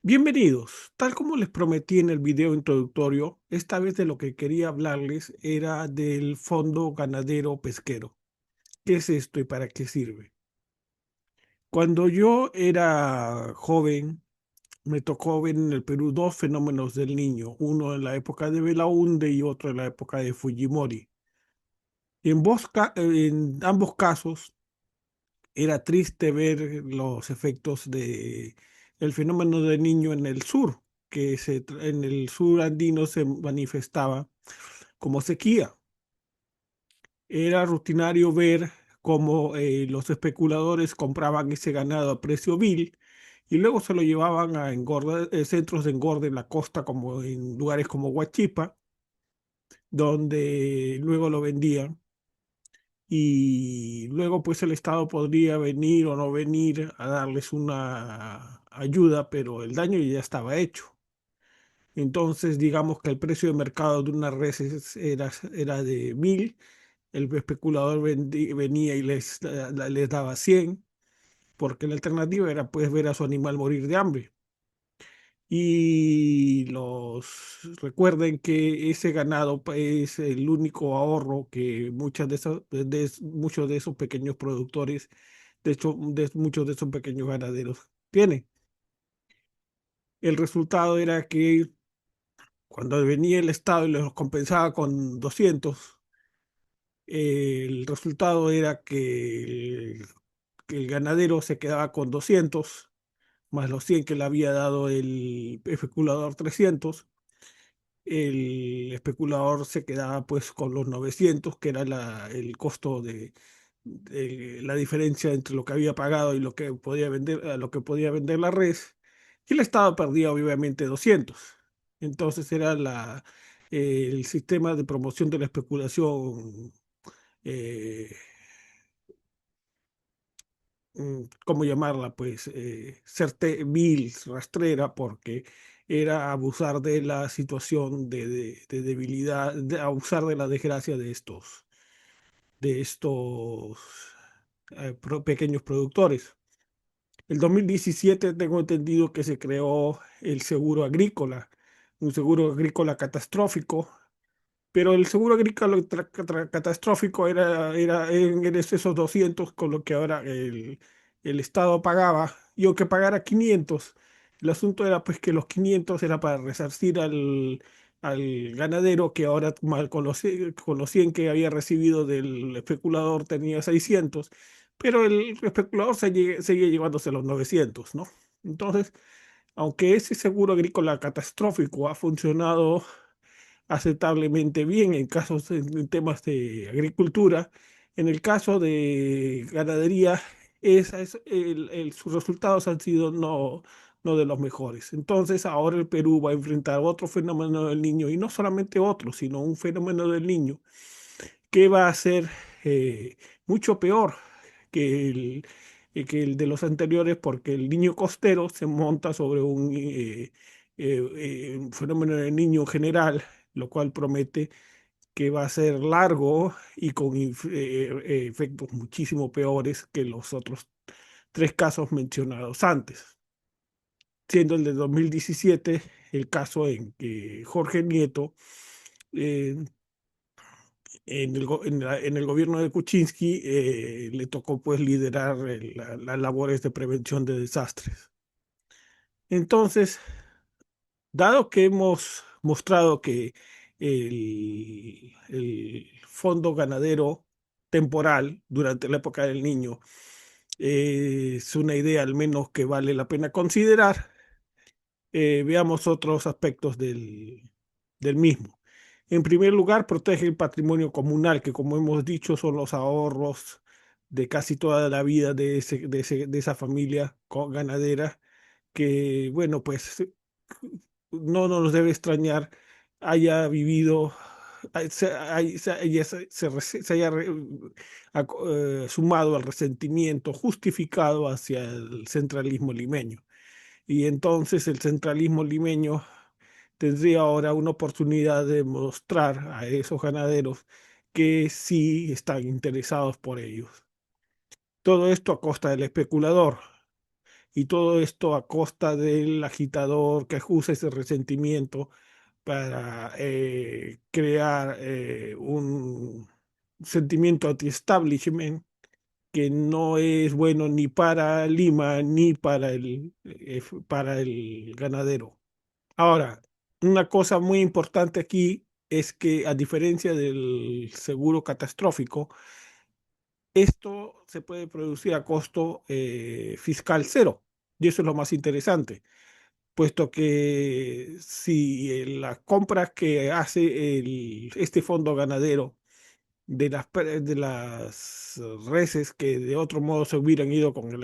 Bienvenidos. Tal como les prometí en el video introductorio, esta vez de lo que quería hablarles era del Fondo Ganadero Pesquero. ¿Qué es esto y para qué sirve? Cuando yo era joven, me tocó ver en el Perú dos fenómenos del Niño, uno en la época de Belaúnde y otro en la época de Fujimori. En ambos casos era triste ver los efectos de el fenómeno del Niño en el sur, en el sur andino se manifestaba como sequía. Era rutinario ver cómo los especuladores compraban ese ganado a precio vil y luego se lo llevaban a centros de engorde en la costa, como en lugares como Huachipa, donde luego lo vendían y luego pues el Estado podría venir o no venir a darles una ayuda, pero el daño ya estaba hecho. Entonces, digamos que el precio de mercado de una res era de 1.000, el especulador venía y les daba 100, porque la alternativa era pues ver a su animal morir de hambre. Y recuerden que ese ganado es el único ahorro que muchos de esos pequeños productores, de hecho, muchos de esos pequeños ganaderos tienen. El resultado era que cuando venía el Estado y les compensaba con 200, el resultado era que el ganadero se quedaba con 200 más los 100 que le había dado el especulador 300. El especulador se quedaba pues con los 900, que era el costo de la diferencia entre lo que había pagado y lo que podía vender, a lo que podía vender la res, y el Estado perdía obviamente 200. Entonces era el sistema de promoción de la especulación, eh, ¿cómo llamarla? Pues vil, rastrera, porque era abusar de la situación de debilidad, abusar de la desgracia de estos pequeños productores. El 2017 tengo entendido que se creó el seguro agrícola, un seguro agrícola catastrófico, pero el seguro agrícola catastrófico eran esos 200 con lo que ahora el Estado pagaba, y aunque pagara 500, el asunto era pues que los 500 era para resarcir al ganadero que ahora con los 100 que había recibido del especulador tenía 600, pero el especulador seguía llevándose los 900, ¿no? Entonces, aunque ese seguro agrícola catastrófico ha funcionado aceptablemente bien en temas de agricultura. En el caso de ganadería, sus resultados han sido no de los mejores. Entonces, ahora el Perú va a enfrentar otro fenómeno del niño, y no solamente otro, sino un fenómeno del niño que va a ser mucho peor que el de los anteriores, porque el niño costero se monta sobre un fenómeno del niño general, lo cual promete que va a ser largo y con efectos muchísimo peores que los otros tres casos mencionados antes, siendo el de 2017 el caso en que Jorge Nieto, eh, en el gobierno de Kuczynski, le tocó pues liderar las labores de prevención de desastres. Entonces, dado que hemos mostrado que el fondo ganadero temporal durante la época del Niño es una idea al menos que vale la pena considerar, veamos otros aspectos del mismo. En primer lugar, protege el patrimonio comunal, que como hemos dicho son los ahorros de casi toda la vida de esa familia ganadera, que bueno, pues no nos debe extrañar haya vivido, se haya sumado al resentimiento justificado hacia el centralismo limeño. Y entonces el centralismo limeño tendría ahora una oportunidad de mostrar a esos ganaderos que sí están interesados por ellos. Todo esto a costa del especulador. y todo esto a costa del agitador que usa ese resentimiento para crear un sentimiento anti-establishment que no es bueno ni para Lima ni para el ganadero. Ahora, una cosa muy importante aquí es que a diferencia del seguro catastrófico, esto se puede producir a costo fiscal cero. Y eso es lo más interesante, puesto que si las compras que hace este fondo ganadero de las reses que de otro modo se hubieran ido con el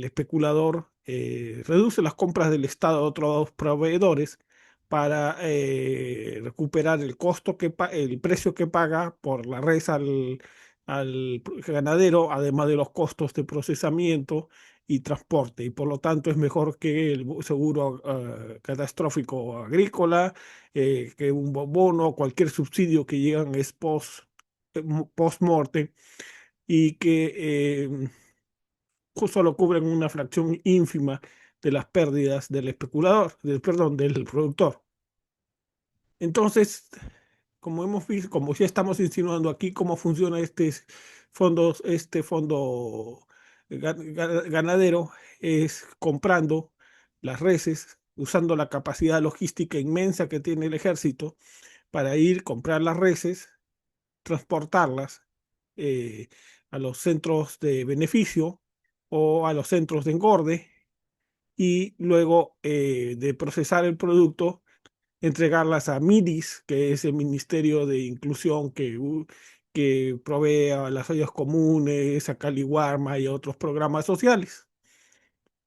especulador, reduce las compras del Estado a otros proveedores para recuperar el costo el precio que paga por la res al ganadero, además de los costos de procesamiento y transporte. Y por lo tanto es mejor que el seguro catastrófico agrícola, que un bono, cualquier subsidio que llegan es post-mortem y que solo cubren una fracción ínfima de las pérdidas del especulador, perdón, del productor. Entonces, como hemos visto, como ya estamos insinuando aquí, cómo funciona este fondo ganadero, es comprando las reses, usando la capacidad logística inmensa que tiene el ejército para ir, comprar las reses, transportarlas eh, a los centros de beneficio o a los centros de engorde y luego de procesar el producto, entregarlas a MIDIS, que es el Ministerio de Inclusión que provee a las ollas comunes, a Caliwarma y a otros programas sociales,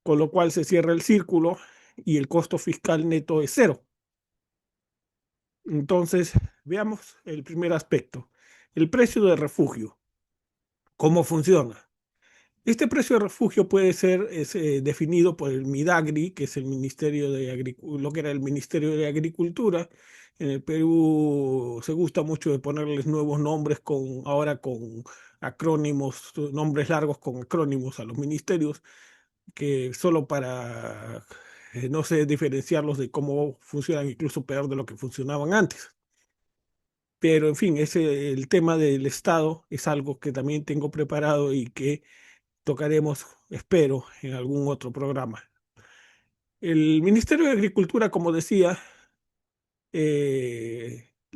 con lo cual se cierra el círculo y el costo fiscal neto es cero. Entonces, veamos el primer aspecto, el precio de refugio. ¿Cómo funciona? Este precio de refugio puede ser definido por el MIDAGRI, que es el Ministerio de lo que era el Ministerio de Agricultura. En el Perú se gusta mucho de ponerles nuevos nombres ahora con acrónimos, nombres largos con acrónimos a los ministerios, que solo para, no sé, diferenciarlos de cómo funcionan incluso peor de lo que funcionaban antes. Pero en fin, el tema del Estado es algo que también tengo preparado y que tocaremos, espero, en algún otro programa. El Ministerio de Agricultura, como decía,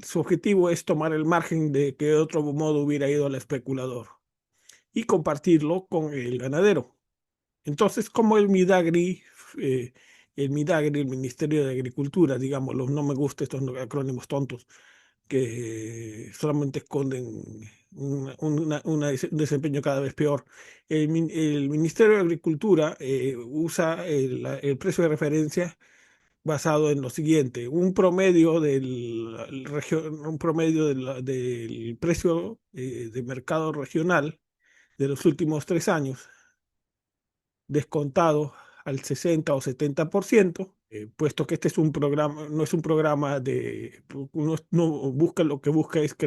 su objetivo es tomar el margen de que de otro modo hubiera ido al especulador y compartirlo con el ganadero. Entonces, como eh, el Ministerio de Agricultura, digámoslo, no me gustan estos acrónimos tontos, que solamente esconden un desempeño cada vez peor. El Ministerio de Agricultura usa el precio de referencia basado en lo siguiente, un promedio del precio de mercado regional de los últimos 3 años, descontado al 60 o 70%, puesto que este es un programa, no es un programa no busca, lo que busca es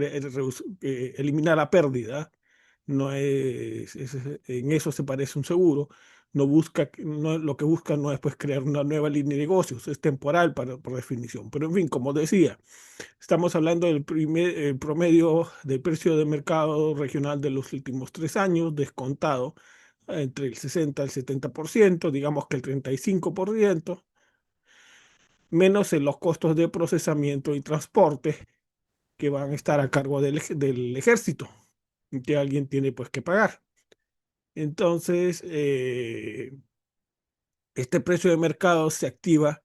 eliminar la pérdida, no en eso se parece un seguro, no busca, no, lo que busca no es pues crear una nueva línea de negocios, es temporal por definición. Pero en fin, como decía, estamos hablando del el promedio del precio de mercado regional de los últimos 3 años, descontado entre el 60 y el 70%, digamos que el 35%, menos en los costos de procesamiento y transporte que van a estar a cargo del ejército, que alguien tiene pues que pagar. Entonces, este precio de mercado se activa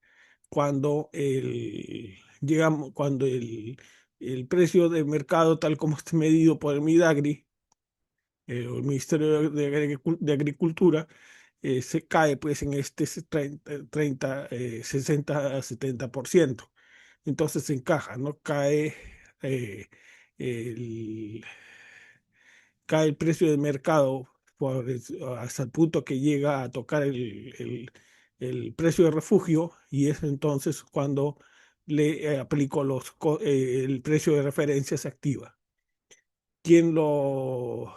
cuando el precio de mercado, tal como está medido por el MIDAGRI, el Ministerio de Agricultura, se cae pues en este 60-70%. Entonces se encaja, ¿no? Eh, el, cae el precio de mercado hasta el punto que llega a tocar el precio de refugio y es entonces cuando le aplico el precio de referencia se activa. ¿Quién lo,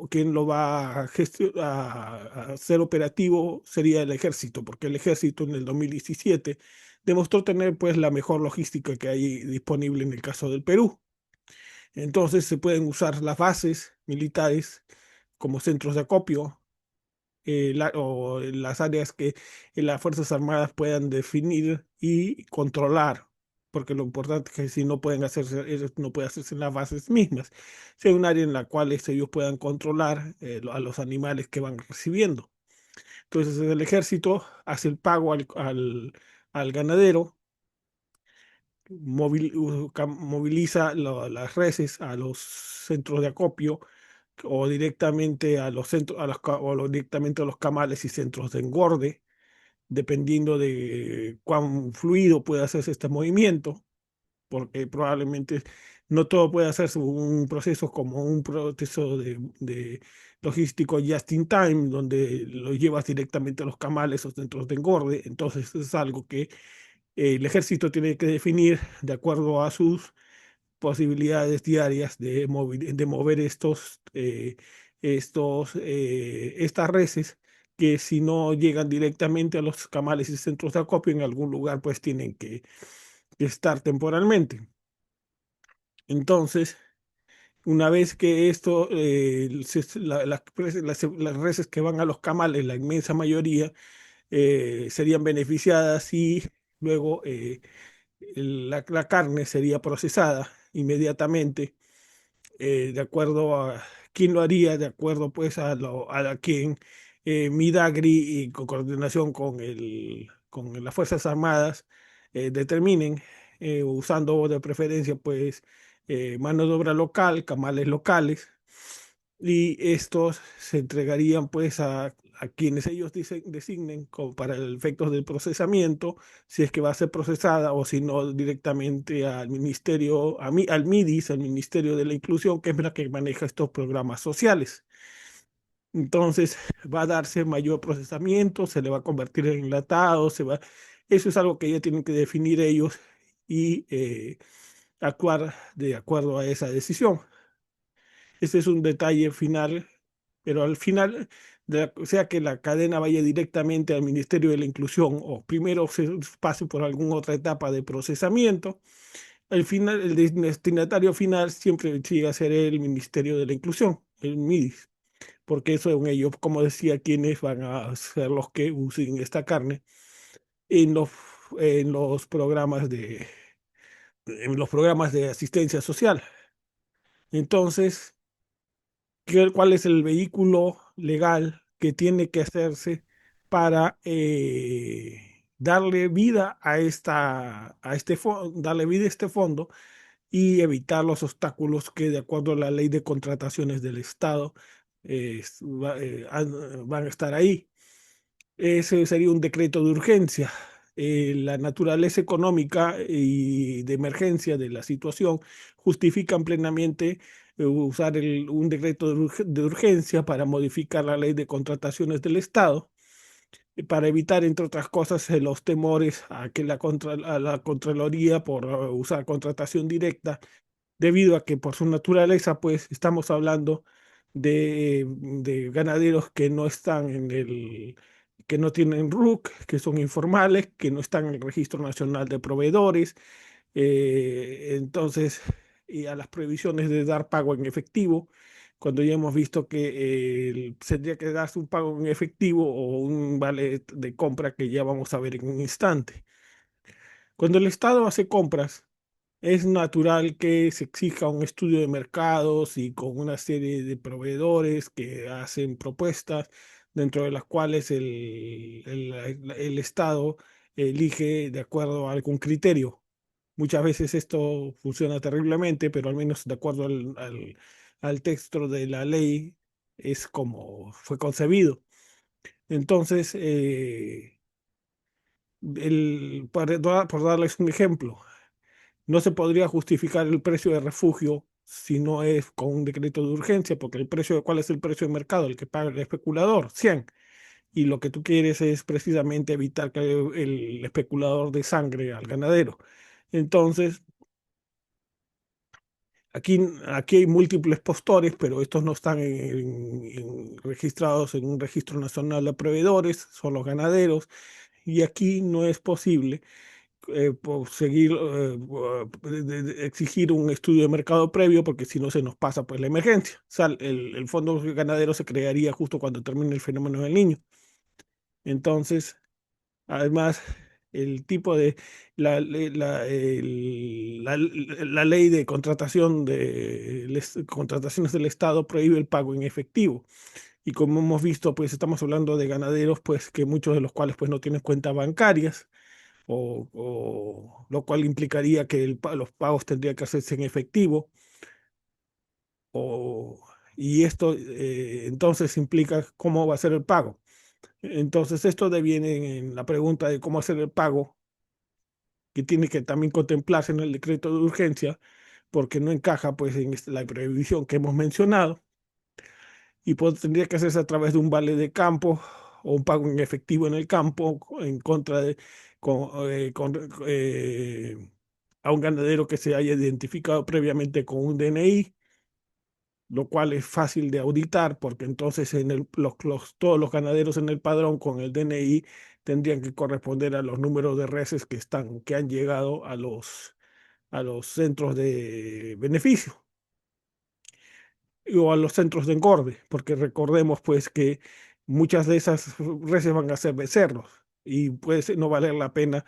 quien lo va a hacer operativo sería el ejército, porque el ejército en el 2017 demostró tener pues la mejor logística que hay disponible en el caso del Perú. Entonces se pueden usar las bases militares como centros de acopio, o las áreas que las Fuerzas Armadas puedan definir y controlar, porque lo importante es que si no pueden hacerse, ellos no puede hacerse en las bases mismas, si hay un área en la cual ellos puedan controlar a los animales que van recibiendo. Entonces el ejército hace el pago al ganadero, moviliza las reses a los centros de acopio o directamente a los centros, directamente a los camales y centros de engorde, dependiendo de cuán fluido puede hacerse este movimiento, porque probablemente no todo puede hacerse un proceso como un proceso de logístico just in time, donde lo llevas directamente a los camales o centros de engorde. Entonces es algo que el ejército tiene que definir de acuerdo a sus posibilidades diarias de mover estas reses, que si no llegan directamente a los camales y centros de acopio en algún lugar, pues tienen que estar temporalmente. Entonces, una vez que esto, las reses que van a los camales, la inmensa mayoría, serían beneficiadas y luego la carne sería procesada inmediatamente, de acuerdo a quién lo haría, de acuerdo pues a quien Midagri y con coordinación con las Fuerzas Armadas determinen, usando de preferencia pues mano de obra local, camales locales, y estos se entregarían pues a quienes ellos designen como para el efectos del procesamiento, si es que va a ser procesada o si no directamente al ministerio, al MIDIS, al Ministerio de la Inclusión, que es la que maneja estos programas sociales. Entonces va a darse mayor procesamiento, se le va a convertir en enlatado, eso es algo que ya tienen que definir ellos y actuar de acuerdo a esa decisión. Ese es un detalle final, pero al final, o sea que la cadena vaya directamente al Ministerio de la Inclusión o primero se pase por alguna otra etapa de procesamiento, al final, el destinatario final siempre sigue a ser el Ministerio de la Inclusión, el MIDIS, porque eso son ellos, como decía, quienes van a ser los que usen esta carne en los programas en los programas de asistencia social. Entonces, cuál es el vehículo legal que tiene que hacerse para darle vida darle vida a este fondo y evitar los obstáculos que, de acuerdo a la ley de contrataciones del Estado, van a estar ahí. Ese sería un decreto de urgencia. La naturaleza económica y de emergencia de la situación justifican plenamente usar un decreto de urgencia para modificar la ley de contrataciones del Estado, para evitar, entre otras cosas, los temores a que a la Contraloría por usar contratación directa, debido a que por su naturaleza, pues estamos hablando de ganaderos que no están que no tienen RUC, que son informales, que no están en el Registro Nacional de Proveedores, entonces, y a las prohibiciones de dar pago en efectivo, cuando ya hemos visto que tendría que darse un pago en efectivo o un vale de compra que ya vamos a ver en un instante. Cuando el Estado hace compras, es natural que se exija un estudio de mercados y con una serie de proveedores que hacen propuestas, dentro de las cuales el Estado elige de acuerdo a algún criterio. Muchas veces esto funciona terriblemente, pero al menos de acuerdo al texto de la ley es como fue concebido. Entonces, por darles un ejemplo, no se podría justificar el precio de refugio si no es con un decreto de urgencia, porque ¿cuál es el precio de mercado? El que paga el especulador, 100. Y lo que tú quieres es precisamente evitar que el especulador dé sangre al ganadero. Entonces, Aquí hay múltiples postores, pero estos no están registrados en un registro nacional de proveedores, son los ganaderos, y aquí no es posible por seguir, exigir un estudio de mercado previo, porque si no se nos pasa pues la emergencia. O sea, el fondo ganadero se crearía justo cuando termine el fenómeno del niño. Entonces, además, el tipo de la ley de contratación contrataciones del Estado prohíbe el pago en efectivo. Y como hemos visto, pues estamos hablando de ganaderos, pues que muchos de los cuales pues no tienen cuentas bancarias, lo cual implicaría que los pagos tendrían que hacerse en efectivo. O, y esto entonces implica cómo va a ser el pago. Entonces esto deviene en la pregunta de cómo hacer el pago, que tiene que también contemplarse en el decreto de urgencia, porque no encaja pues en la previsión que hemos mencionado, y pues, tendría que hacerse a través de un vale de campo o un pago en efectivo en el campo en contra de con, a un ganadero que se haya identificado previamente con un DNI, lo cual es fácil de auditar, porque entonces todos los ganaderos en el padrón con el DNI tendrían que corresponder a los números de reses que han llegado a los centros de beneficio o a los centros de engorde, porque recordemos pues que muchas de esas reses van a ser becerros y puede no valer la pena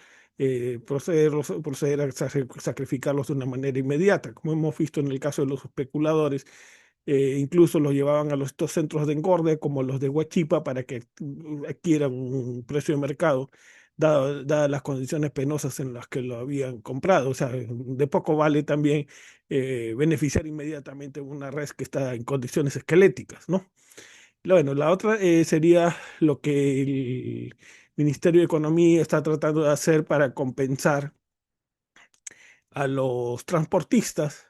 proceder a sacrificarlos de una manera inmediata, como hemos visto en el caso de los especuladores. Incluso los llevaban a estos centros de engorde como los de Huachipa para que adquieran un precio de mercado, dadas las condiciones penosas en las que lo habían comprado. O sea, de poco vale también beneficiar inmediatamente una red que está en condiciones esqueléticas, ¿no? Bueno, la otra sería lo que el Ministerio de Economía está tratando de hacer para compensar a los transportistas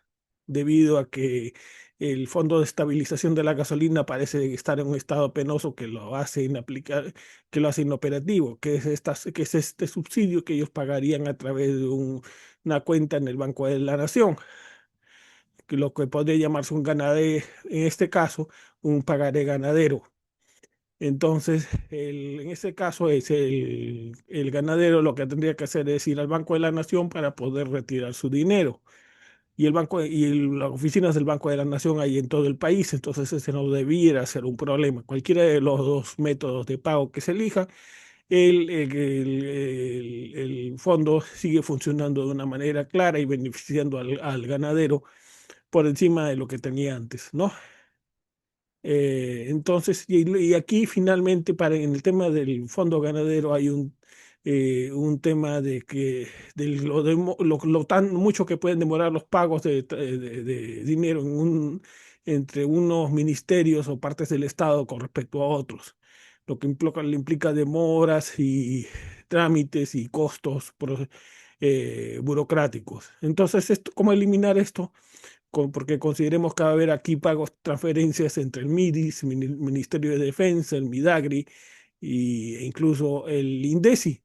debido a que el Fondo de Estabilización de la Gasolina parece estar en un estado penoso que lo hace inaplicar, que lo hace inoperativo, que es este subsidio que ellos pagarían a través de una cuenta en el Banco de la Nación, que lo que podría llamarse un ganadero, en este caso, un pagaré ganadero. Entonces, en este caso es el ganadero lo que tendría que hacer es ir al Banco de la Nación para poder retirar su dinero. Y las oficinas del Banco de la Nación hay en todo el país, entonces ese no debiera ser un problema. Cualquiera de los dos métodos de pago que se elija, el fondo sigue funcionando de una manera clara y beneficiando al ganadero por encima de lo que tenía antes, ¿no? Entonces, y aquí finalmente en el tema del fondo ganadero hay un tema lo tan mucho que pueden demorar los pagos de dinero entre unos ministerios o partes del Estado con respecto a otros, lo que le implica demoras y trámites y costos burocráticos. Entonces, ¿cómo eliminar esto? Porque consideremos que va a haber aquí pagos, transferencias entre el MIDIS, Ministerio de Defensa, el MIDAGRI e incluso el INDECI.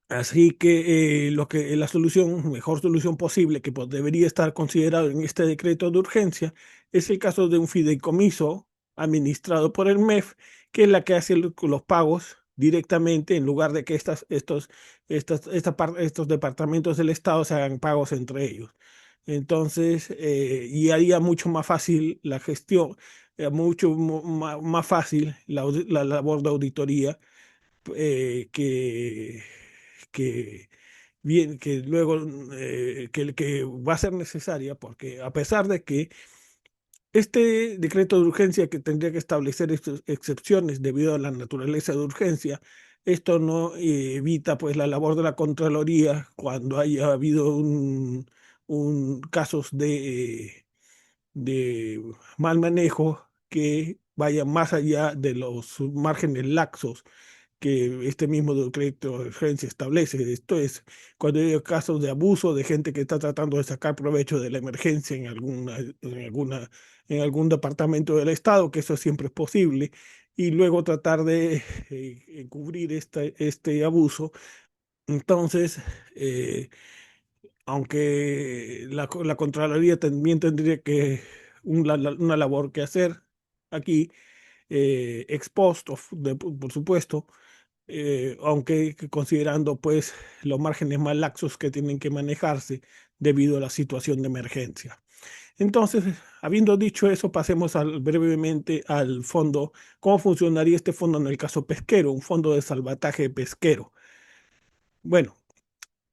Así que la solución, mejor solución posible que debería estar considerado en este decreto de urgencia es el caso de un fideicomiso administrado por el MEF, que es la que hace los pagos directamente en lugar de que estos departamentos del Estado se hagan pagos entre ellos. Entonces, y haría mucho más fácil la gestión, más fácil la labor de auditoría eh, que, que, que luego que va a ser necesaria, porque a pesar de que este decreto de urgencia que tendría que establecer estas excepciones debido a la naturaleza de urgencia, esto no evita pues la labor de la Contraloría cuando haya habido casos de mal manejo que vayan más allá de los márgenes laxos que este mismo decreto de urgencia establece. Esto es cuando hay casos de abuso de gente que está tratando de sacar provecho de la emergencia en algún departamento del Estado, que eso siempre es posible, y luego tratar de encubrir este abuso. Entonces, eh, aunque la Contraloría también tendría que una labor que hacer aquí, ex post, por supuesto, aunque considerando pues los márgenes más laxos que tienen que manejarse debido a la situación de emergencia. Entonces, habiendo dicho eso, pasemos brevemente al fondo. ¿Cómo funcionaría este fondo en el caso pesquero? Un fondo de salvataje pesquero. Bueno,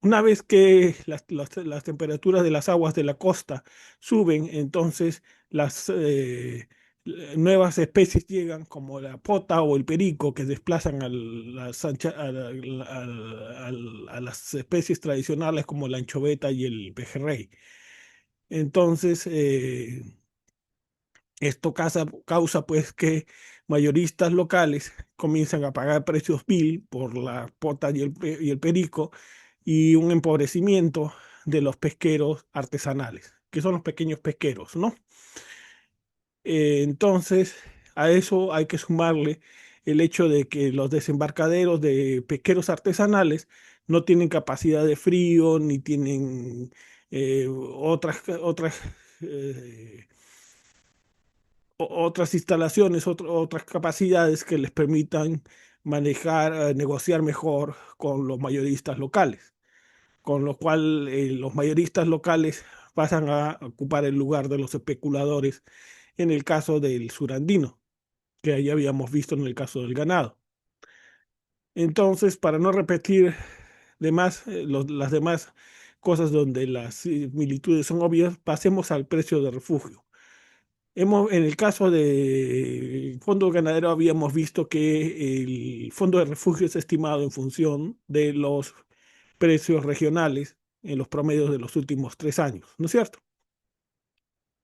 una vez que las temperaturas de las aguas de la costa suben, entonces las nuevas especies llegan, como la pota o el perico, que desplazan a las especies tradicionales como la anchoveta y el pejerrey. Entonces, esto causa pues que mayoristas locales comienzan a pagar precios vil por la pota y el perico, y un empobrecimiento de los pesqueros artesanales, que son los pequeños pesqueros, ¿no? Entonces, a eso hay que sumarle el hecho de que los desembarcaderos de pesqueros artesanales no tienen capacidad de frío, ni tienen otras eh, otras instalaciones, otras capacidades que les permitan manejar, negociar mejor con los mayoristas locales, con lo cual los mayoristas locales pasan a ocupar el lugar de los especuladores en el caso del surandino, que ya habíamos visto en el caso del ganado. Entonces, para no repetir las demás cosas donde las similitudes son obvias, pasemos al precio de refugio. En el caso del fondo ganadero habíamos visto que el fondo de refugio es estimado en función de los precios regionales en los promedios de los últimos 3 años, ¿no es cierto?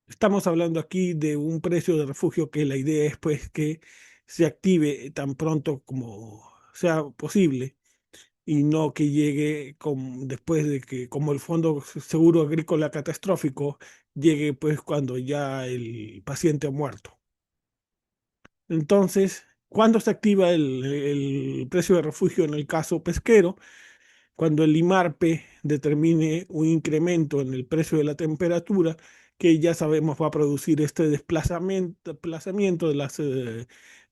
Estamos hablando aquí de un precio de refugio que la idea es pues que se active tan pronto como sea posible, y no que llegue después de que, como el Fondo Seguro Agrícola Catastrófico, llegue pues cuando ya el paciente ha muerto. Entonces, ¿cuándo se activa el precio de refugio en el caso pesquero? Cuando el IMARPE determine un incremento en el precio de la temperatura, que ya sabemos va a producir este desplazamiento de las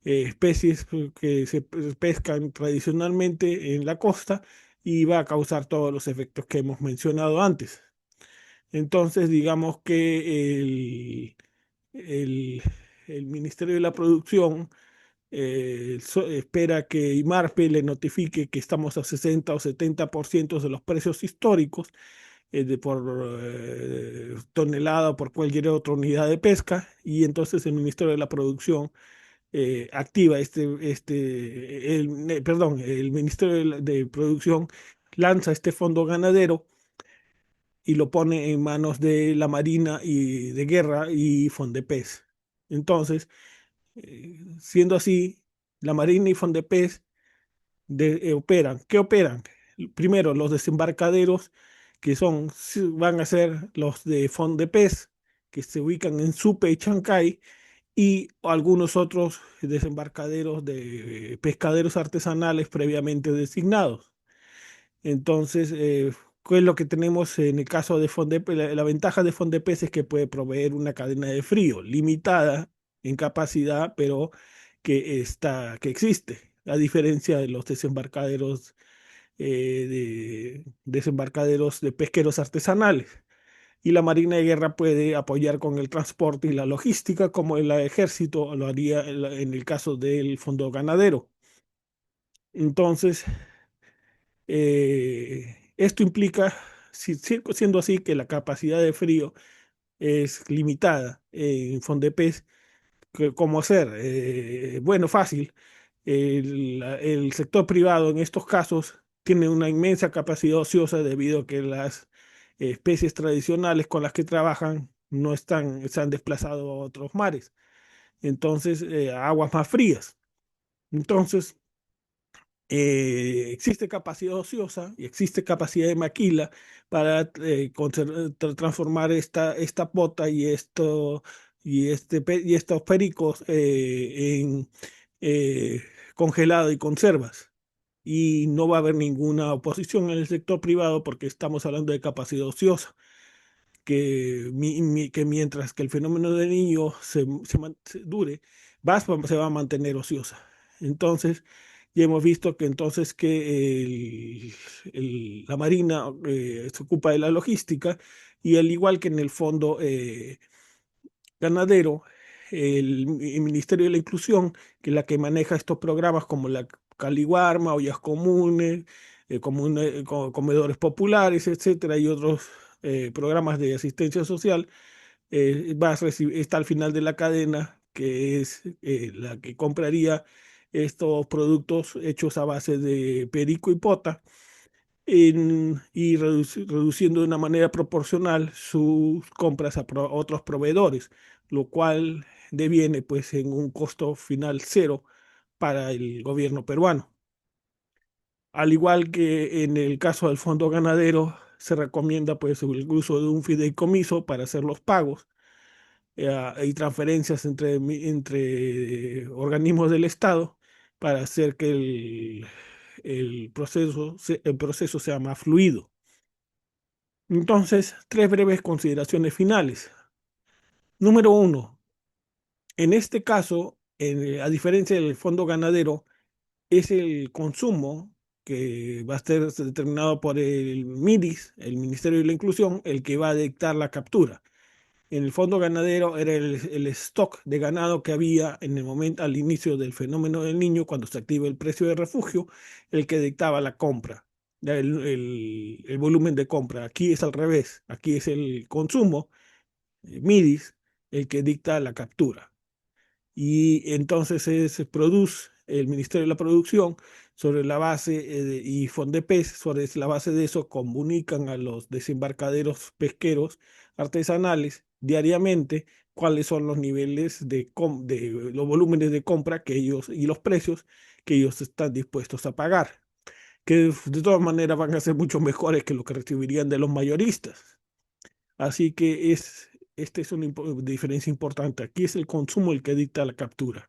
especies que se pescan tradicionalmente en la costa, y va a causar todos los efectos que hemos mencionado antes. Entonces, digamos que el, el Ministerio de la Producción espera que IMARPE le notifique que estamos a 60 o 70% de los precios históricos, por tonelada o por cualquier otra unidad de pesca, y entonces el Ministerio de la Producción activa perdón, el Ministerio de Producción lanza este fondo ganadero y lo pone en manos de la Marina y de Guerra y Fondepes. Entonces, siendo así, la Marina y Fondepes operan. ¿Qué operan? Primero, los desembarcaderos, que van a ser los de Fondepes, que se ubican en Supe y Chancay, y algunos otros desembarcaderos de pescaderos artesanales previamente designados. Entonces, ¿qué es lo que tenemos en el caso de Fondepes? La ventaja de Fondepes es que puede proveer una cadena de frío limitada en capacidad, pero que existe, a diferencia de los desembarcaderos de pesqueros artesanales. Y la Marina de Guerra puede apoyar con el transporte y la logística, como el ejército lo haría en el caso del fondo ganadero. Entonces, esto implica, siendo así, que la capacidad de frío es limitada en Fondepes. ¿Cómo hacer? Bueno, fácil. El sector privado en estos casos tiene una inmensa capacidad ociosa, debido a que las especies tradicionales con las que trabajan no se han desplazado a otros mares, entonces a aguas más frías. Entonces, existe capacidad ociosa y existe capacidad de maquila para transformar esta pota y estos pericos en congelado y conservas. y no va a haber ninguna oposición en el sector privado porque estamos hablando de capacidad ociosa, que mientras que el fenómeno del niño se dure, se va a mantener ociosa. Entonces, ya hemos visto que entonces que la Marina se ocupa de la logística y al igual que en el fondo ganadero, el Ministerio de la Inclusión, que es la que maneja estos programas como la Caliwarma, ollas comunes, comedores populares, etcétera, y otros programas de asistencia social, está al final de la cadena, que es la que compraría estos productos hechos a base de perico y pota y reduciendo de una manera proporcional sus compras a otros proveedores, lo cual deviene pues en un costo final cero para el gobierno peruano. Al igual que en el caso del fondo ganadero, se recomienda pues el uso de un fideicomiso para hacer los pagos y transferencias entre organismos del Estado para hacer que el proceso sea más fluido. Entonces, tres breves consideraciones finales. Número uno, en este caso, a diferencia del fondo ganadero, es el consumo que va a ser determinado por el MIDIS, el Ministerio de la Inclusión, el que va a dictar la captura. En el fondo ganadero era el stock de ganado que había en el momento al inicio del fenómeno del niño, cuando se activa el precio de refugio, el que dictaba la compra, el volumen de compra. Aquí es al revés, aquí es el consumo, MIDIS, el que dicta la captura. Y entonces se produce el Ministerio de la Producción sobre la base y Fondepes, sobre la base de eso, comunican a los desembarcaderos pesqueros artesanales diariamente cuáles son los niveles de los volúmenes de compra que ellos y los precios que ellos están dispuestos a pagar, que de todas maneras van a ser mucho mejores que lo que recibirían de los mayoristas. Así que esta es una diferencia importante. Aquí es el consumo el que dicta la captura.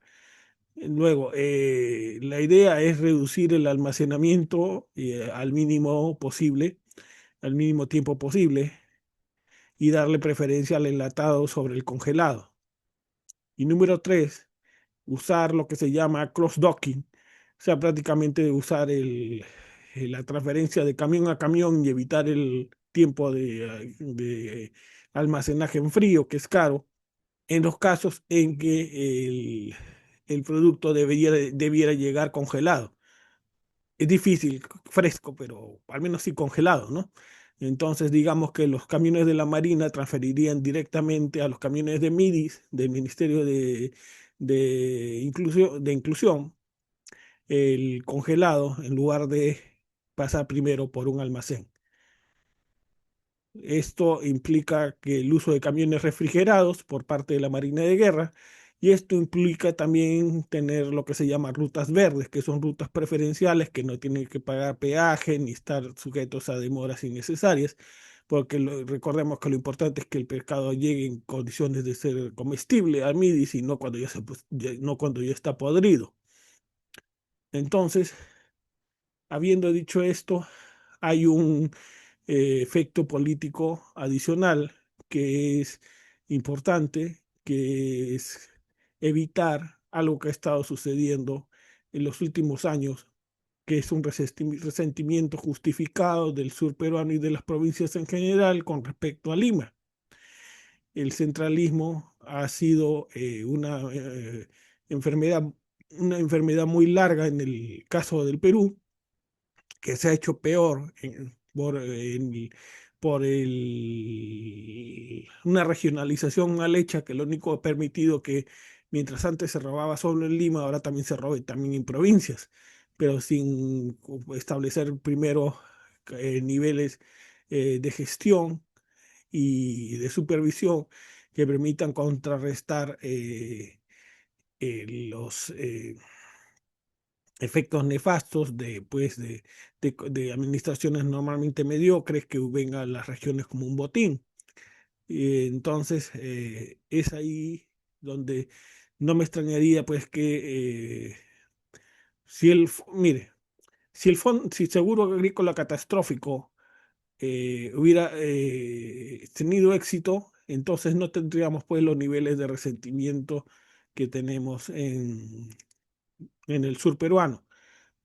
Luego, la idea es reducir el almacenamiento al mínimo posible, al mínimo tiempo posible, y darle preferencia al enlatado sobre el congelado. Y número tres, usar lo que se llama cross-docking, o sea, prácticamente usar la transferencia de camión a camión y evitar el tiempo de almacenaje en frío, que es caro, en los casos en que el producto debiera llegar congelado. Es difícil, fresco, pero al menos sí congelado, ¿no? Entonces, digamos que los camiones de la Marina transferirían directamente a los camiones de MIDIS, del Ministerio de Inclusión, el congelado en lugar de pasar primero por un almacén. Esto implica que el uso de camiones refrigerados por parte de la Marina de Guerra, y esto implica también tener lo que se llama rutas verdes, que son rutas preferenciales que no tienen que pagar peaje ni estar sujetos a demoras innecesarias, porque recordemos que lo importante es que el pescado llegue en condiciones de ser comestible al MIDIS y no cuando no cuando ya está podrido. Entonces, habiendo dicho esto, hay un efecto político adicional que es importante, que es evitar algo que ha estado sucediendo en los últimos años, que es un resentimiento justificado del sur peruano y de las provincias en general con respecto a Lima. El centralismo ha sido enfermedad, una enfermedad muy larga en el caso del Perú, que se ha hecho peor por una regionalización mal hecha que lo único ha permitido que mientras antes se robaba solo en Lima, ahora también se robe también en provincias, pero sin establecer primero niveles de gestión y de supervisión que permitan contrarrestar los efectos nefastos de administraciones normalmente mediocres que ven a las regiones como un botín. Y entonces es ahí donde no me extrañaría pues que mire, si el seguro agrícola catastrófico hubiera tenido éxito, entonces no tendríamos pues los niveles de resentimiento que tenemos en el sur peruano.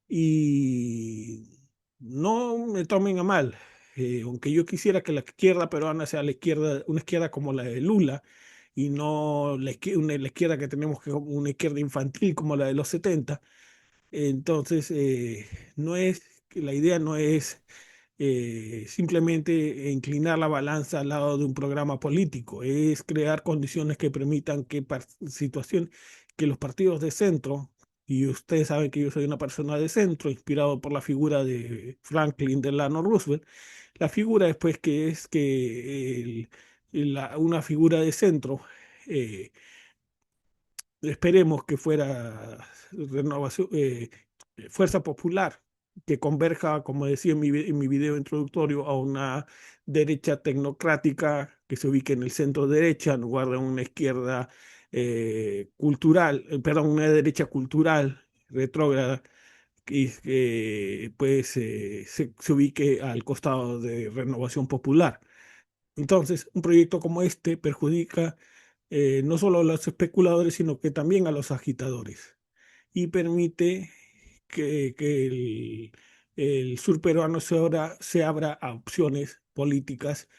Y no me tomen a mal, aunque yo quisiera que la izquierda peruana sea la izquierda, una izquierda como la de Lula, y no la izquierda que tenemos, que como una izquierda infantil como la de los 70. Entonces, no es, la idea no es simplemente inclinar la balanza al lado de un programa político, es crear condiciones que permitan que los partidos de centro, y ustedes saben que yo soy una persona de centro, inspirado por la figura de Franklin Delano Roosevelt, la figura después que es que una figura de centro, eh, esperemos que fuera renovación, fuerza popular, que converja, como decía en mi video introductorio, a una derecha tecnocrática que se ubique en el centro derecha, en lugar de una izquierda cultural, perdón, una derecha cultural retrógrada, que pues se ubique al costado de Renovación Popular. Entonces, un proyecto como este perjudica no solo a los especuladores, sino que también a los agitadores, y permite que el sur peruano se abra a opciones políticas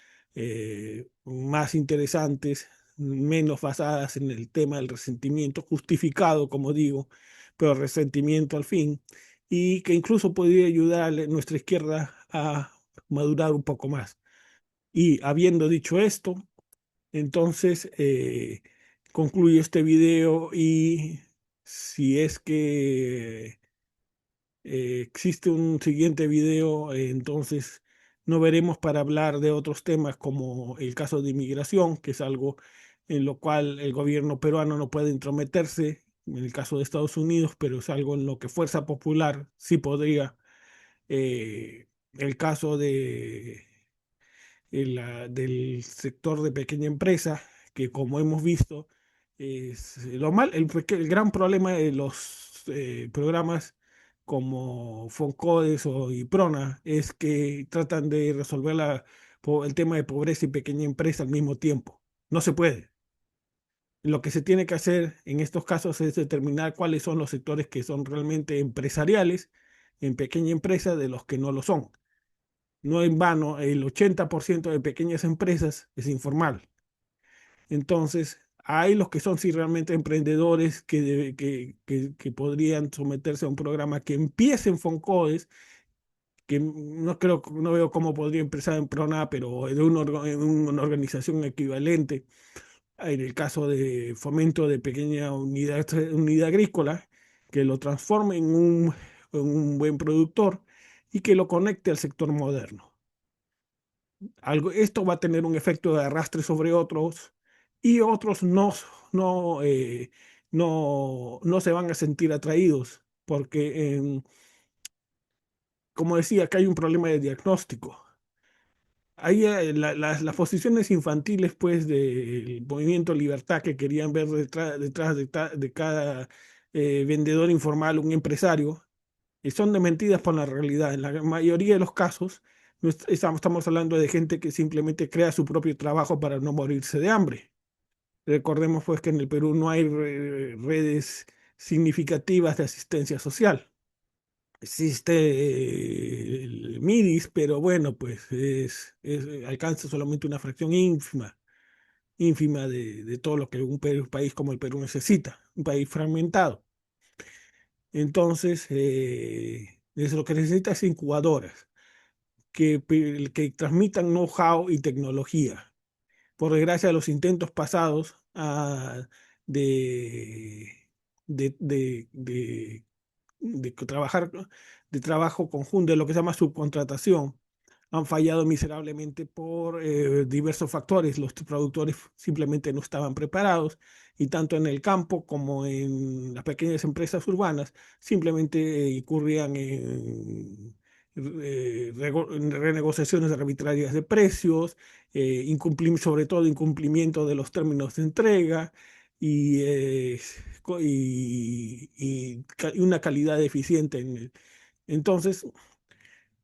más interesantes, menos basadas en el tema del resentimiento justificado, como digo, pero resentimiento al fin, y que incluso podría ayudar a nuestra izquierda a madurar un poco más. Y habiendo dicho esto, entonces concluyo este video, y si es que existe un siguiente video, entonces no veremos para hablar de otros temas como el caso de inmigración, que es algo en lo cual el gobierno peruano no puede intrometerse, en el caso de Estados Unidos, pero es algo en lo que Fuerza Popular sí podría. El caso del sector de pequeña empresa, que como hemos visto, es el gran problema de los programas como Foncodes o IPRONA es que tratan de resolver el tema de pobreza y pequeña empresa al mismo tiempo. No se puede. Lo que se tiene que hacer en estos casos es determinar cuáles son los sectores que son realmente empresariales en pequeña empresa de los que no lo son. No en vano, el 80% de pequeñas empresas es informal. Entonces, hay los que son sí realmente emprendedores que podrían someterse a un programa que empiece en Foncodes, que no veo cómo podría empezar en Prona, pero en una organización equivalente, en el caso de fomento de pequeña unidad agrícola, que lo transforme en un buen productor y que lo conecte al sector moderno. Esto va a tener un efecto de arrastre sobre otros, y otros no, no se van a sentir atraídos porque, como decía, acá hay un problema de diagnóstico. Ahí las posiciones infantiles pues del movimiento Libertad, que querían ver detrás de cada vendedor informal un empresario, son desmentidas por la realidad. En la mayoría de los casos, estamos hablando de gente que simplemente crea su propio trabajo para no morirse de hambre. Recordemos pues que en el Perú no hay redes significativas de asistencia social. Existe el MIDIS, pero bueno, pues alcanza solamente una fracción ínfima de todo lo que un país como el Perú necesita, un país fragmentado. Entonces, lo que necesita es incubadoras que transmitan know-how y tecnología. Por desgracia, los intentos pasados de, de trabajar, de trabajo conjunto, de lo que se llama subcontratación, han fallado miserablemente por diversos factores. Los productores simplemente no estaban preparados, y tanto en el campo como en las pequeñas empresas urbanas simplemente incurrían en renegociaciones arbitrarias de precios, sobre todo incumplimiento de los términos de entrega, y, y una calidad deficiente Entonces,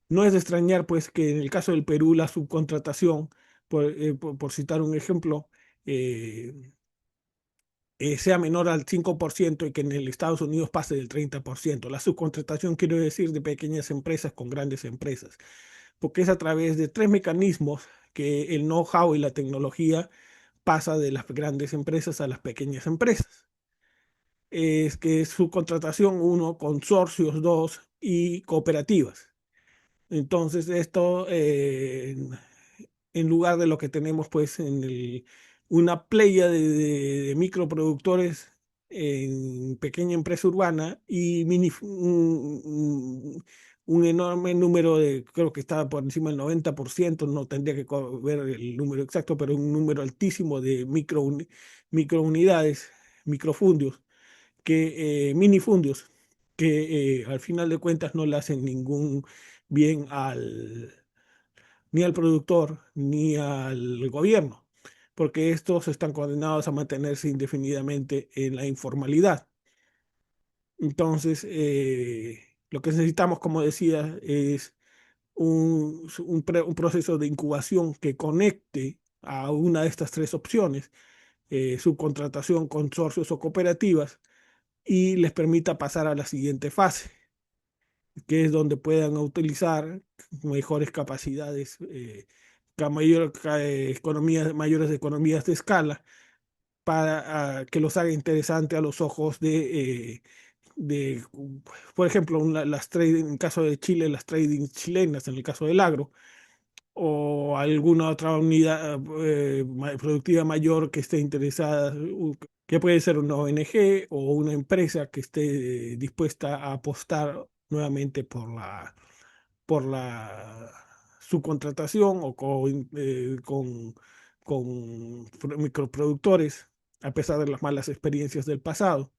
no es de extrañar pues que en el caso del Perú la subcontratación, por citar un ejemplo, eh, sea menor al 5% y que en el Estados Unidos pase del 30%. La subcontratación quiero decir de pequeñas empresas con grandes empresas, porque es a través de tres mecanismos que el know-how y la tecnología pasa de las grandes empresas a las pequeñas empresas. Es que es subcontratación uno, consorcios dos y cooperativas. Entonces, esto en lugar de lo que tenemos pues una playa de microproductores en pequeña empresa urbana y un enorme número de, creo que estaba por encima del 90%, no tendría que ver el número exacto, pero un número altísimo de microunidades, microfundios, minifundios, que al final de cuentas no le hacen ningún bien ni al productor ni al gobierno, porque estos están condenados a mantenerse indefinidamente en la informalidad. Entonces, lo que necesitamos, como decía, es un proceso de incubación que conecte a una de estas tres opciones, subcontratación, consorcios o cooperativas, y les permita pasar a la siguiente fase, que es donde puedan utilizar mejores capacidades, mayores economías de escala para que los haga interesante a los ojos de, por ejemplo, las trading, en el caso de Chile, las trading chilenas, en el caso del agro, o alguna otra unidad productiva mayor que esté interesada, que puede ser una ONG o una empresa que esté dispuesta a apostar nuevamente por la subcontratación o con microproductores, a pesar de las malas experiencias del pasado,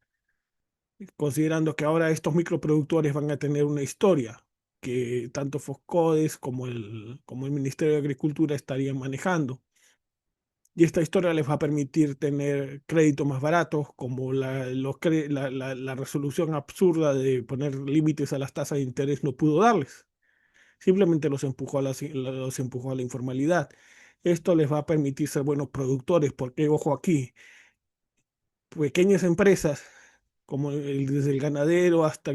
considerando que ahora estos microproductores van a tener una historia que tanto Foscodes como el Ministerio de Agricultura estarían manejando. Y esta historia les va a permitir tener créditos más baratos, como la resolución absurda de poner límites a las tasas de interés no pudo darles. Simplemente los empujó a la informalidad. Esto les va a permitir ser buenos productores, porque, ojo aquí, pequeñas empresas, como desde el ganadero hasta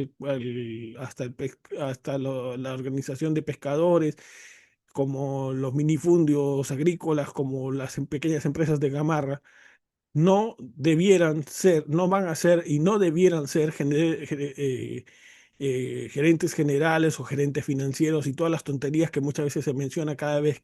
la organización de pescadores, como los minifundios agrícolas, como las pequeñas empresas de gamarra, no van a ser y no debieran ser gerentes generales o gerentes financieros y todas las tonterías que muchas veces se menciona cada vez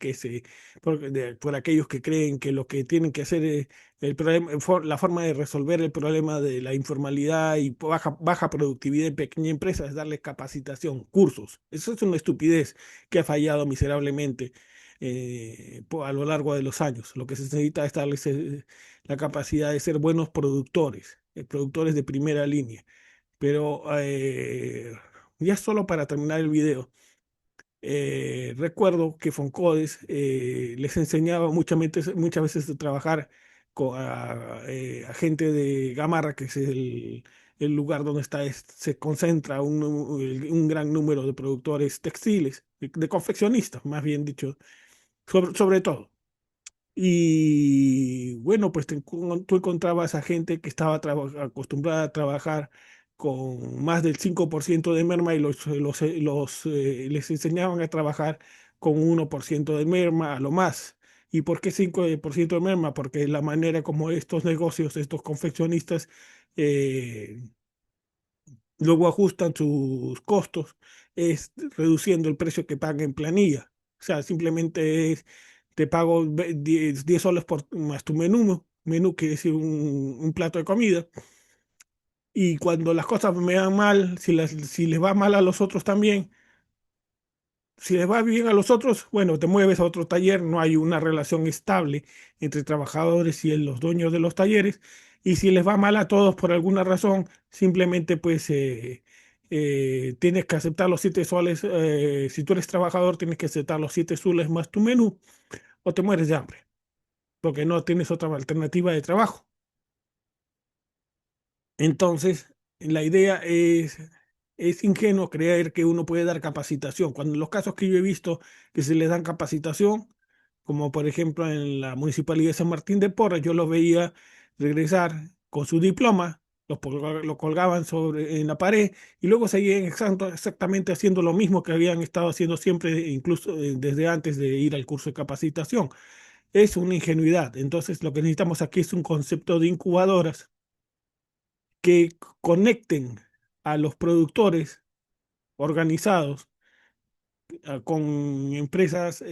por aquellos que creen que lo que tienen que hacer es la forma de resolver el problema de la informalidad y baja productividad en pequeña empresa es darles capacitación, cursos. Eso es una estupidez que ha fallado miserablemente a lo largo de los años. Lo que se necesita es darles la capacidad de ser buenos productores, productores de primera línea. Pero ya solo para terminar el video, recuerdo que Foncodes les enseñaba muchas veces a trabajar a gente de Gamarra, que es el lugar donde se concentra un gran número de productores textiles, de confeccionistas, más bien dicho, sobre todo. Y bueno, pues tú encontrabas a gente que estaba acostumbrada a trabajar con más del 5% de merma y les enseñaban a trabajar con 1% de merma a lo más. ¿Y por qué 5% de merma? Porque la manera como estos negocios, estos confeccionistas, eh, luego ajustan sus costos, es reduciendo el precio que pagan en planilla. O sea, simplemente te pago 10 soles más tu menú que es un plato de comida. Y cuando las cosas me van mal, si les va mal a los otros también, si les va bien a los otros, bueno, te mueves a otro taller, no hay una relación estable entre trabajadores y los dueños de los talleres. Y si les va mal a todos por alguna razón, simplemente pues tienes que aceptar los 7 soles. Si tú eres trabajador, tienes que aceptar los 7 soles más tu menú o te mueres de hambre, porque no tienes otra alternativa de trabajo. Entonces, la idea es ingenuo creer que uno puede dar capacitación. Cuando en los casos que yo he visto que se les dan capacitación, como por ejemplo en la Municipalidad de San Martín de Porres, yo los veía regresar con su diploma, lo colgaban en la pared y luego seguían exactamente haciendo lo mismo que habían estado haciendo siempre, incluso desde antes de ir al curso de capacitación. Es una ingenuidad. Entonces, lo que necesitamos aquí es un concepto de incubadoras que conecten a los productores organizados con empresas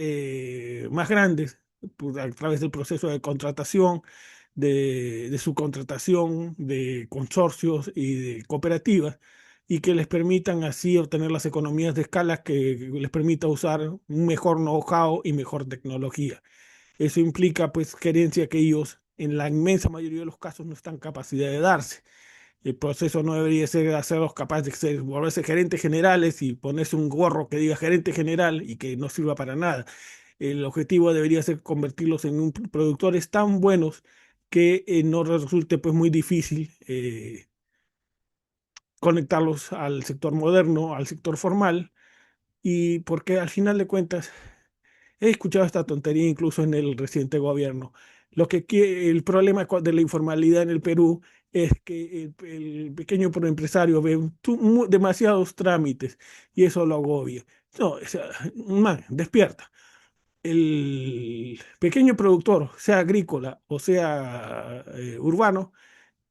más grandes pues, a través del proceso de contratación, de subcontratación, de consorcios y de cooperativas, y que les permitan así obtener las economías de escala que les permita usar un mejor know-how y mejor tecnología. Eso implica pues gerencia que ellos en la inmensa mayoría de los casos no están en capacidad de darse. El proceso no debería ser hacerlos capaces de volverse gerentes generales y ponerse un gorro que diga gerente general y que no sirva para nada. El objetivo debería ser convertirlos en productores tan buenos que no resulte pues muy difícil conectarlos al sector moderno, al sector formal, y porque al final de cuentas he escuchado esta tontería incluso en el reciente gobierno. El problema de la informalidad en el Perú es que el pequeño empresario ve demasiados trámites y eso lo agobia. No, o sea, man, despierta. El pequeño productor, sea agrícola o sea urbano,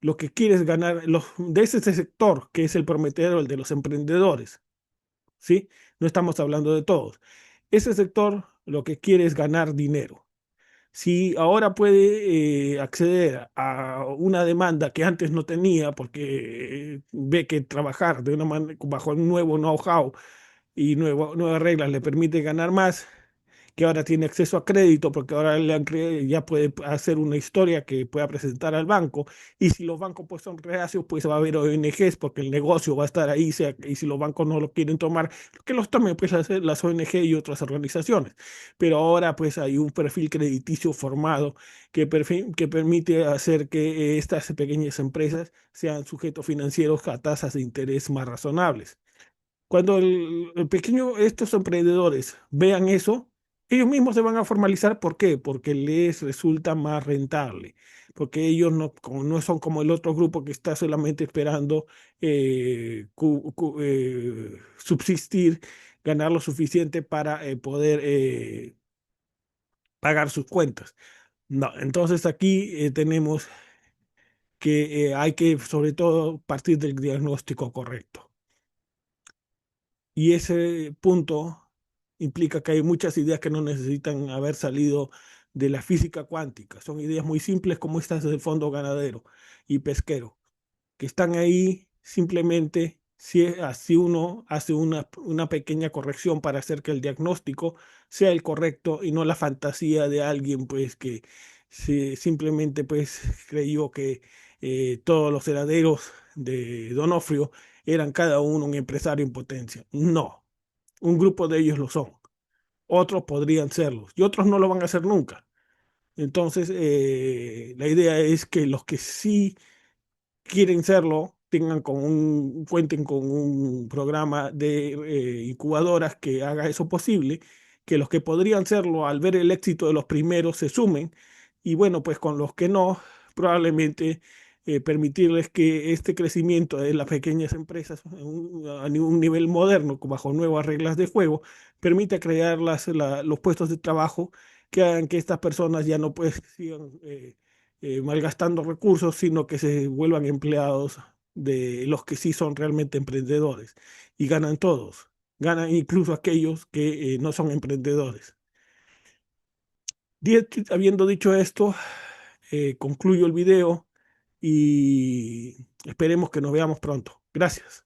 lo que quiere es ganar de ese sector que es el prometedor, el de los emprendedores, ¿sí? No estamos hablando de todos. Ese sector lo que quiere es ganar dinero. Si ahora puede acceder a una demanda que antes no tenía porque ve que trabajar bajo un nuevo know-how y nuevas reglas le permite ganar más, que ahora tiene acceso a crédito porque ahora ya puede hacer una historia que pueda presentar al banco, y si los bancos pues son reacios pues va a haber ONGs porque el negocio va a estar ahí, y si los bancos no lo quieren tomar, que los tomen pues las ONG y otras organizaciones. Pero ahora pues hay un perfil crediticio formado que permite hacer que estas pequeñas empresas sean sujetos financieros a tasas de interés más razonables. Cuando estos emprendedores vean eso, ellos mismos se van a formalizar. ¿Por qué? Porque les resulta más rentable, porque ellos no son como el otro grupo que está solamente esperando subsistir, ganar lo suficiente para poder pagar sus cuentas. No, entonces aquí tenemos que hay que sobre todo partir del diagnóstico correcto. Y ese punto implica que hay muchas ideas que no necesitan haber salido de la física cuántica. Son ideas muy simples como estas del fondo ganadero y pesquero, que están ahí simplemente si así uno hace una pequeña corrección para hacer que el diagnóstico sea el correcto y no la fantasía de alguien pues que simplemente pues creyó que todos los herederos de Donofrio eran cada uno un empresario en potencia. No, un grupo de ellos lo son, otros podrían serlo y otros no lo van a hacer nunca. Entonces, la idea es que los que sí quieren serlo, cuenten con un programa de incubadoras que haga eso posible, que los que podrían serlo al ver el éxito de los primeros se sumen, y bueno, pues con los que no, probablemente permitirles que este crecimiento de las pequeñas empresas a un nivel moderno, bajo nuevas reglas de juego, permita crear los puestos de trabajo que hagan que estas personas ya no pues sigan malgastando recursos, sino que se vuelvan empleados de los que sí son realmente emprendedores. Y ganan todos, ganan incluso aquellos que no son emprendedores. Habiendo dicho esto, concluyo el video y esperemos que nos veamos pronto. Gracias.